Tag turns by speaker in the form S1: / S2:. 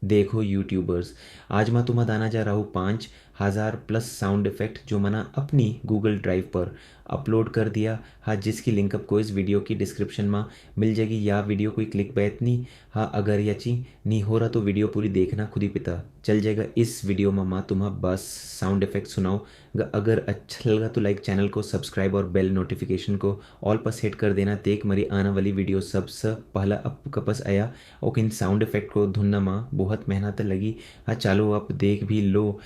S1: देखो यूट्यूबर्स, आज मैं तुम्हें दाना जा रहा हूँ 5,000+ साउंड इफ़ेक्ट जो मैंने अपनी गूगल ड्राइव पर अपलोड कर दिया। हाँ, जिसकी लिंक आपको इस वीडियो की डिस्क्रिप्शन में मिल जाएगी। या वीडियो कोई क्लिक बैत नहीं। हाँ, अगर यची नहीं हो रहा तो वीडियो पूरी देखना, खुद ही पता चल जाएगा। इस वीडियो में मैं तुम्हें बस साउंड इफ़ेक्ट सुनाऊँगा। अगर अच्छा लगा तो लाइक, चैनल को सब्सक्राइब और बेल नोटिफिकेशन को ऑल पर सेट कर देना। तेक मेरी आने वाली वीडियो सबसे पहला आपके पास आया। और इन साउंड इफ़ेक्ट को धुनना में बहुत मेहनत लगी। हाँ, चालो आप देख भी लो।